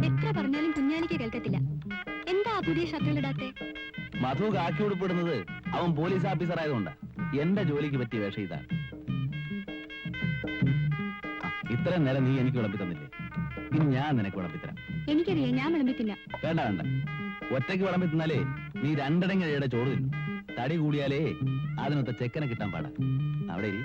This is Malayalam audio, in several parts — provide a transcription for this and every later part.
എത്ര പറഞ്ഞാലും കുഞ്ഞാലിക്ക് കേൾക്കത്തില്ല. എന്താ പുതിയ ഷർട്ടുകളിടാത്തെ? മധു കാക്കി ഉടുപ്പിടുന്നത് അവൻ പോലീസ് ഓഫീസർ ആയതുകൊണ്ട് എന്റെ ജോലിക്ക് പറ്റിയ വേഷം ഇതാണ്. ഇത്രയും നേരം നീ എനിക്ക് വിളമ്പി തന്നില്ലേ, ഇനി ഞാൻ നിനക്ക് വിളമ്പിത്തരാം. എനിക്കറിയാം, ഞാൻ വിളമ്പിത്തില്ല. വേണ്ട വേണ്ട, ഒറ്റയ്ക്ക് വിളമ്പി തിന്നാലേ നീ രണ്ടടങ്ങഴയുടെ ചോറ് തിന്നു. തടി കൂടിയാലേ അതിനൊത്ത ചെക്കനെ കിട്ടാൻ പാടാ. അവിടെ ഇരി.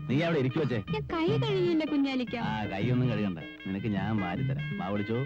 നീ അവിടെ ഇരിക്കു വച്ചേ. ഞാൻ കൈ കഴുകിയില്ല കുഞ്ഞാലിക്ക. കൈയൊന്നും കഴുകണ്ട, നിനക്ക് ഞാൻ മാറി തരാം. മാ വിളിച്ചോ.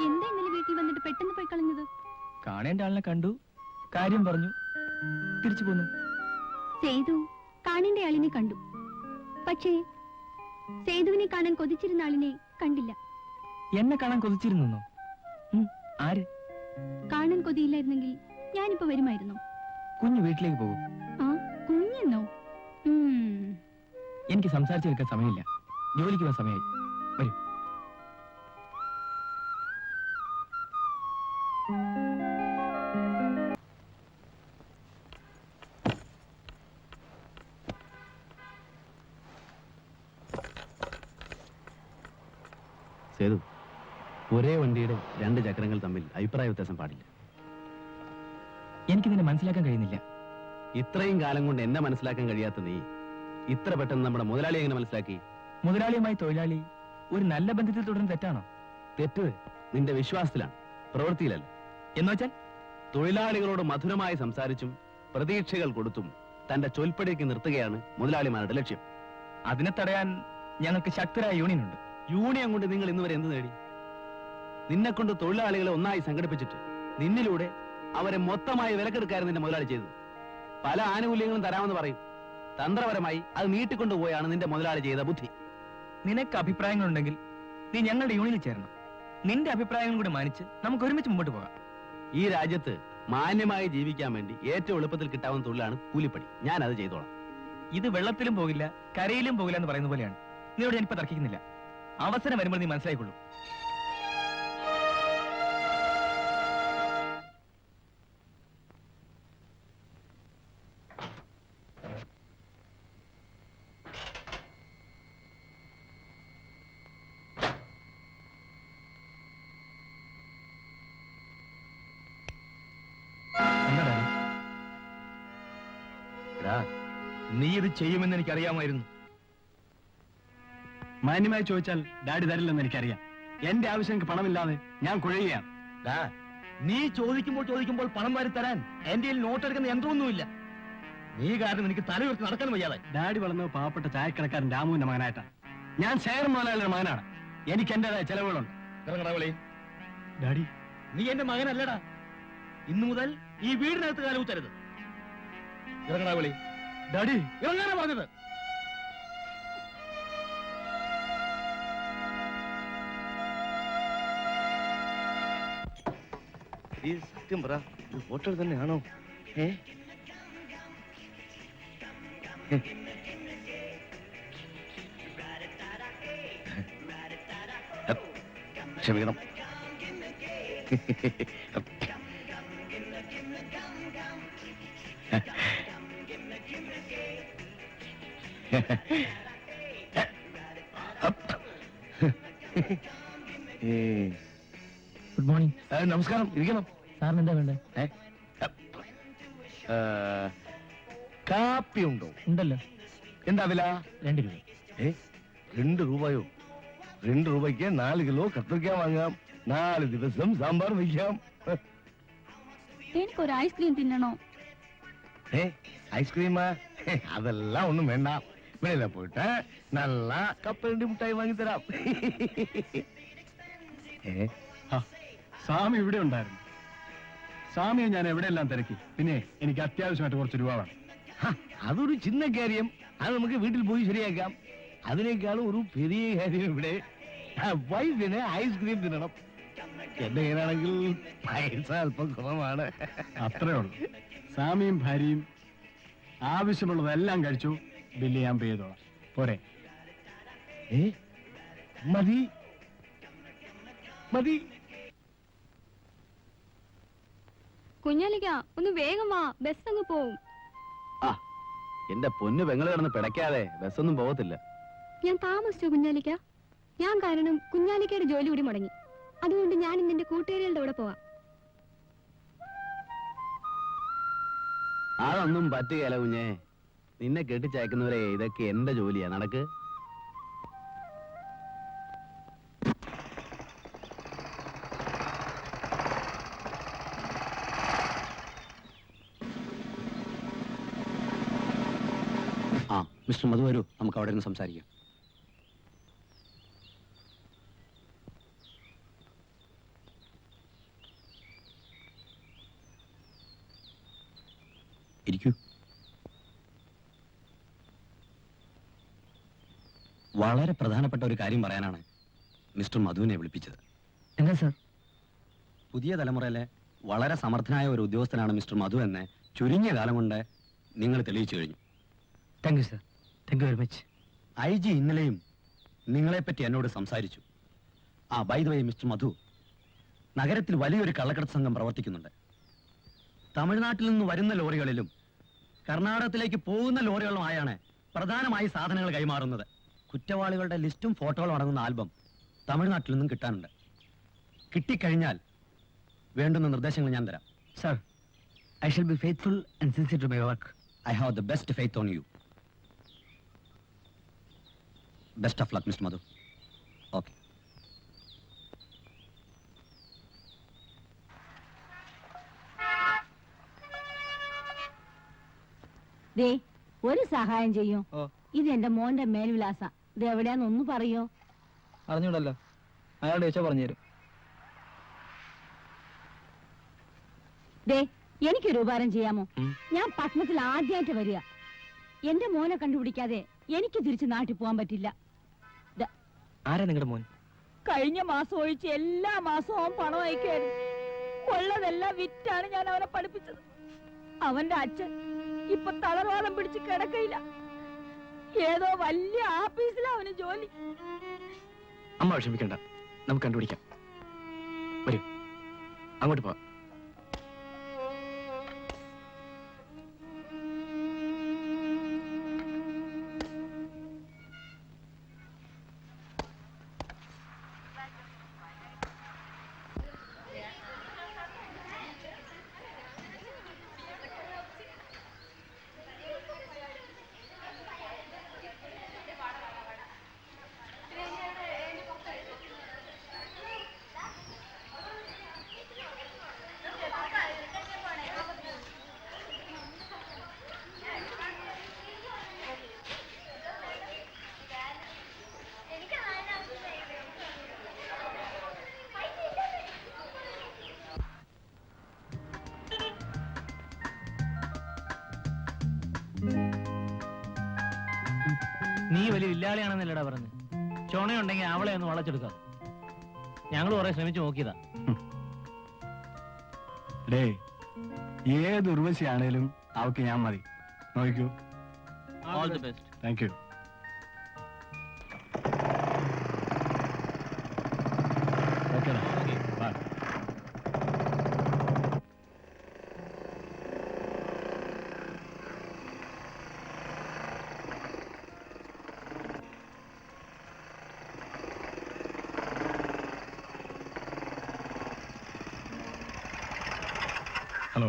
എന്താ ഇന്നലെ വീട്ടിൽ വന്നിട്ട് പെട്ടെന്ന് പോയി കളഞ്ഞത്? കാണേണ്ട ആളിനെ കണ്ടു, കാര്യം പറഞ്ഞു, തിരിച്ചു പോന്നു. സേതു കാണേണ്ട ആളിനെ കണ്ടു, പക്ഷേ സേതുവിനെ കാണാൻ കൊതിച്ചിരുന്ന ആളിനെ കണ്ടില്ല. എന്നെ കാണാൻ കൊതിച്ചിരുന്നോ? ആര്? കാണാൻ കൊതിയില്ലായിരുന്നെങ്കിൽ ഞാനിപ്പോ വരുമായിരുന്നു. കുഞ്ഞു വീട്ടിലേക്ക് പോകും. ആ, കുഞ്ഞെന്നോ? എനിക്ക് സംസാരിച്ചു നിൽക്കാൻ സമയമില്ല, ജോലിക്ക് പോകാൻ സമയമായി. വരൂ. സേതു, ഒരേ വണ്ടിയുടെ രണ്ട് ചക്രങ്ങൾ തമ്മിൽ അഭിപ്രായ വ്യത്യാസം പാടില്ല. എനിക്ക് നിന്നെ മനസ്സിലാക്കാൻ കഴിയുന്നില്ല. ഇത്രയും കാലം കൊണ്ട് എന്നെ മനസ്സിലാക്കാൻ കഴിയാത്ത നീ ഇത്ര പെട്ടെന്ന് നമ്മുടെ മുതലാളി എങ്ങനെ മനസ്സിലാക്കി? മുതലാളിയുമായി തൊഴിലാളി ഒരു നല്ല ബന്ധത്തിൽ തുടരുന്ന തെറ്റാണോ? തെറ്റ് നിന്റെ വിശ്വാസത്തിലാണ്, പ്രവൃത്തിയിലല്ല. എന്നുവെച്ചാൽ തൊഴിലാളികളോട് മധുരമായി സംസാരിച്ചും പ്രതീക്ഷകൾ കൊടുത്തും തന്റെ ചൊൽപ്പടിക്ക് നിർത്തുകയാണ് മുതലാളിമാരുടെ ലക്ഷ്യം. അതിനെ തടയാൻ ഞങ്ങൾക്ക് ശക്തരായ യൂണിയൻ ഉണ്ട്. യൂണിയൻ കൊണ്ട് നിങ്ങൾ ഇന്നുവരെ എന്ത് നേടി? നിന്നെ കൊണ്ട് തൊഴിലാളികളെ ഒന്നായി സംഘടിപ്പിച്ചിട്ട് നിന്നിലൂടെ അവരെ മൊത്തമായി വിലക്കെടുക്കായിരുന്നു നിന്റെ മുതലാളി ചെയ്തത്. പല ആനുകൂല്യങ്ങളും തരാമെന്ന് പറയും, തന്ത്രപരമായി അത് നീട്ടിക്കൊണ്ടുപോയാണ് നിന്റെ മുതലാളി ചെയ്ത ബുദ്ധി. നിനക്ക് അഭിപ്രായങ്ങളുണ്ടെങ്കിൽ നീ ഞങ്ങളുടെ യൂണിയനിൽ ചേരണം. നിന്റെ അഭിപ്രായങ്ങൾ കൂടി മാനിച്ച് നമുക്ക് ഒരുമിച്ച് മുമ്പോട്ട് പോകാം. ഈ രാജ്യത്ത് മാന്യമായി ജീവിക്കാൻ വേണ്ടി ഏറ്റവും എളുപ്പത്തിൽ കിട്ടാവുന്ന തൊഴിലാണ് കൂലിപ്പണി. ഞാൻ അത് ചെയ്തോളാം. ഇത് വെള്ളത്തിലും പോകില്ല കരയിലും പോകില്ല എന്ന് പറയുന്ന പോലെയാണ്. നീയോട് ഞാനിപ്പോ തർക്കിക്കുന്നില്ല. അവസരം വരുമ്പോൾ നീ മനസ്സിലായിക്കൊള്ളൂ. നീ ഇത് ചെയ്യുമെന്ന് എനിക്കറിയാമായിരുന്നു. മാന്യമായി ചോദിച്ചാൽ ഡാഡി തരില്ലെന്ന് എനിക്കറിയാം. എന്റെ ആവശ്യം പണമില്ലാതെ ഞാൻ കുഴയുകയാണ്. നീ ചോദിക്കുമ്പോൾ പണം വാരി തരാൻ എന്റെ നോട്ടെടുക്കുന്ന യന്ത്രമൊന്നുമില്ല. നീ കാരണം എനിക്ക് തലയുയർത്തി നടക്കാൻ വയ്യാതെ. ഡാഡി വളർന്നത് പാവപ്പെട്ട ചായക്കടക്കാരൻ രാമുവിന്റെ മകനായിട്ടാണ്. ഞാൻ ശേഖർ മുതലാളിയുടെ മകനാണ്. എനിക്ക് എന്റേതായ ചെലവുകളുണ്ട്. ഡാഡി, നീ എന്റെ മകനല്ലടാ. ഇന്നു മുതൽ ഈ വീടിനകത്ത് കാലൂത്തരുത്. ഇറങ്ങടാ. ഡാഡി, ഇറങ്ങാനാ പറഞ്ഞത്. ഈ സത്യം പറ, ഹോട്ടൽ തന്നെയാണോ? ക്ഷമിക്കണം. Good morning. നമസ്കാരം. ഇരിക്കണം. സാറിന് എന്താ വേണ്ടേ? കാപ്പി ഉണ്ടോ? ഉണ്ടല്ലോ. എന്താ വില? 2 രൂപ. 2 രൂപയോ? 2 രൂപയ്ക്ക് 4 കിലോ കത്തിരിക്ക വാങ്ങാം. 4 ദിവസം സാമ്പാർ വയ്ക്കാം. എനിക്കൊരു ഐസ്ക്രീം തിന്നണോ? ഐസ്ക്രീമാ? അതെല്ലാം ഒന്നും വേണ്ട. വെളിയില പോയിട്ട് നല്ല കപ്പലണ്ടി മുട്ടായി വാങ്ങിത്തരാം. സ്വാമി ഇവിടെ ഉണ്ടായിരുന്നു. സ്വാമിയെ ഞാൻ എവിടെയെല്ലാം തിരക്കി. പിന്നെ എനിക്ക് അത്യാവശ്യമായിട്ട് കുറച്ച് രൂപ വേണം. അതൊരു ചിന്ന കാര്യം. അത് നമുക്ക് വീട്ടിൽ പോയി ശരിയാക്കാം. അതിനേക്കാളും ഒരു പെരിയ കാര്യം ഇവിടെ വൈഫിന് ഐസ്ക്രീം തിന്നണം. എന്റെ കയ്യിലാണെങ്കിൽ പൈസ അല്പം കുറവാണ്. അത്രേ ഉള്ളൂ. സ്വാമിയും ഭാര്യയും ആവശ്യമുള്ളതെല്ലാം കഴിച്ചു. ബില്ല് ഞാൻ പേ ചെയ്തോളാം. പോരെ? ഏ മതി മതി. കുഞ്ഞാലിക്ക ഒന്ന് വേഗം വാ, ബസ് അങ്ങ് പോവും. ആ എന്റെ പൊന്നു പെങ്ങള് കിടന്ന് പിടയ്ക്കാതെ ബസ്സൊന്നും പോകത്തില്ല. ഞാൻ താമസിച്ചോ കുഞ്ഞാലിക്ക? ഞാൻ കാരണം കുഞ്ഞാലിക്കയുടെ ജോലി കൂടി മുടങ്ങി. അതുകൊണ്ട് ഞാൻ ഇന്ന് എന്റെ കൂട്ടുകാരികളുടെ കൂടെ പോവാം. അതൊന്നും പറ്റുകയല്ല കുഞ്ഞേ. നിന്നെ കെട്ടിച്ചയക്കുന്നവരെ ഇതൊക്കെ എന്റെ ജോലിയാ. നടക്ക്. ആ മിസ്റ്റർ മധു വരൂ, നമുക്ക് അവിടെ നിന്ന് സംസാരിക്കാം. ഇരിക്കൂ. വളരെ പ്രധാനപ്പെട്ട ഒരു കാര്യം പറയാനാണ് മിസ്റ്റർ മധുവിനെ വിളിപ്പിച്ചത്. എന്താ സാർ? പുതിയ തലമുറയിലെ വളരെ സമർത്ഥനായ ഒരു ഉദ്യോഗസ്ഥനാണ് മിസ്റ്റർ മധു എന്ന് ചുരുങ്ങിയ കാലം കൊണ്ട് നിങ്ങൾ തെളിയിച്ചു കഴിഞ്ഞു. Thank you sir. Thank you very much. IG ഇന്നലെയും നിങ്ങളെപ്പറ്റി എന്നോട് സംസാരിച്ചു. ആ ബൈ ദ വേ മിസ്റ്റർ മധു, നഗരത്തിൽ വലിയൊരു കള്ളക്കടത്ത് സംഘം പ്രവർത്തിക്കുന്നുണ്ട്. തമിഴ്നാട്ടിൽ നിന്ന് വരുന്ന ലോറികളിലും കർണാടകത്തിലേക്ക് പോകുന്ന ലോറികളുമായാണ് പ്രധാനമായി സാധനങ്ങൾ കൈമാറുന്നത്. കുറ്റവാളികളുടെ ലിസ്റ്റും ഫോട്ടോകളും അടങ്ങുന്ന ആൽബം തമിഴ്നാട്ടിൽ നിന്നും കിട്ടാനുണ്ട്. കിട്ടിക്കഴിഞ്ഞാൽ വേണ്ടുന്ന നിർദ്ദേശങ്ങൾ ഞാൻ തരാം. Sir, I shall be faithful and sincere to my work. I have the best faith on you. Best of luck, Mr. Madhu. Okay. ദേ ഒരു സഹായം ചെയ്യും. ഇത് എന്റെ മോന്റെ മേൽവിലാസ. ഇത് എവിടെയാന്ന് ഒന്ന് പറയോ? അറിഞ്ഞൂടല്ലോ, അയാളുടെ ചോദിച്ചാ പറഞ്ഞുതരും. ദേ എനിക്കൊരു ഉപകാരം ചെയ്യാമോ? ഞാൻ പട്ടണത്തിൽ ആദ്യമായിട്ട് വരിക. എന്റെ മോനെ കണ്ടുപിടിക്കാതെ എനിക്ക് തിരിച്ച് നാട്ടിൽ പോകാൻ പറ്റില്ല. ആരാ നിങ്ങളുടെ മോൻ? കഴിഞ്ഞ മാസം ഒഴിച്ച് എല്ലാ മാസവും അവൻ പണം അയക്കായിരുന്നു. ഉള്ളതെല്ലാം വിറ്റാണ് ഞാൻ അവനെ പഠിപ്പിച്ചത്. അവന്റെ അച്ഛൻ ഇപ്പൊ തളർവാദം പിടിച്ച് കിടക്കയില്ല. ഏതോ വലിയ ആഫീസിലാ അവന് ജോലി. അമ്മ വിഷമിക്കണ്ട, നമുക്ക് കണ്ടുപിടിക്കാം. വരൂ, അങ്ങോട്ട് പോവാം. നീ വലിയ വില്ലാളിയാണെന്നല്ലടാ പറഞ്ഞു. ചുണയുണ്ടെങ്കിൽ അവളെ ഒന്ന് വളച്ചെടുക്കാം. ഞങ്ങൾ കുറെ ശ്രമിച്ചു നോക്കിയതാ. ഡേ, ഏത് ഉർവശിയാണേലും അവക്ക് ഞാൻ മതി. നോക്കൂ. All the best. Thank you. Okay, bye. Hello,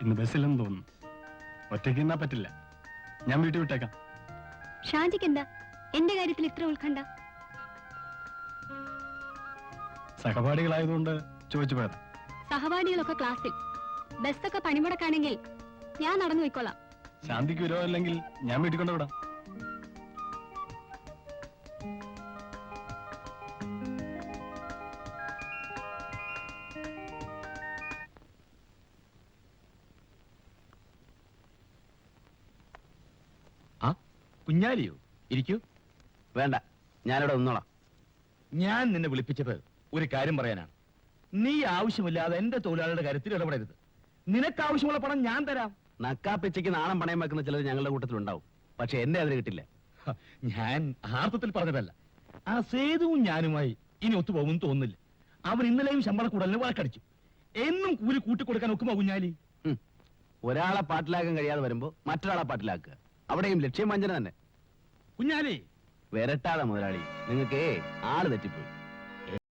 ഇന്ന് ബസ്സിലെന്ന് തോന്നുന്നു. ഒറ്റയ്ക്ക് നിന്നാ പറ്റില്ല, ഞാൻ വീട്ടിൽ വിട്ടേക്കാം. ഷാജിക്ക് എന്താ എന്റെ കാര്യത്തിൽ ഇത്ര ഉത്കണ്ഠ? സഹപാഠികളായതുകൊണ്ട് ചോദിച്ചു പോയതാ. സഹപാഠികളൊക്കെ ക്ലാസ്സിൽ, ബസ്സൊക്കെ പണിമുടക്കാണെങ്കിൽ ഞാൻ നടന്നു പോയിക്കോളാം. ശാന്തിക്ക് വിരോധമില്ലെങ്കിൽ ഞാൻ വീട്ടിൽ കൊണ്ടുവിടാം. കുഞ്ഞാലിയോ? ഇരിക്കൂ. വേണ്ട, ഞാനിവിടെ നിന്നോളാം. ഞാൻ നിന്നെ വിളിപ്പിച്ചത് ഒരു കാര്യം പറയാനാണ്. നീ ആവശ്യമില്ലാതെ എന്റെ തൊഴിലാളികളുടെ കാര്യത്തിൽ ഇടപെടരുത്. നിനക്ക് ആവശ്യമുള്ള പണം ഞാൻ തരാം. നക്കാപ്പിച്ചയ്ക്ക് നാണം പണയം വെക്കുന്ന ചിലർ ഞങ്ങളുടെ കൂട്ടത്തിലുണ്ടാവും. പക്ഷെ എന്റെ അതിന് കിട്ടില്ല. ഹ, ഞാൻ ആർത്ഥത്തിൽ പറഞ്ഞതല്ല. ആ സേതുവും ഞാനുമായി ഇനി ഒത്തുപോകുമെന്ന് തോന്നുന്നില്ല. അവൻ ഇന്നലെയും ശമ്പള കൂടലിന് വഴക്കടിച്ചു. എന്നും കൂലി കൂട്ടിക്കൊടുക്കാൻ ഒക്കുമോ കുഞ്ഞാലി? ഒരാളെ പാട്ടിലാക്കാൻ കഴിയാതെ വരുമ്പോ മറ്റൊരാളെ പാട്ടിലാക്കുക. അവിടെയും ലക്ഷ്യം വഞ്ചന തന്നെ. കുഞ്ഞാലി വരട്ടാതെ മുതലാളി, നിങ്ങൾക്ക് ആള് തെറ്റിപ്പോയി.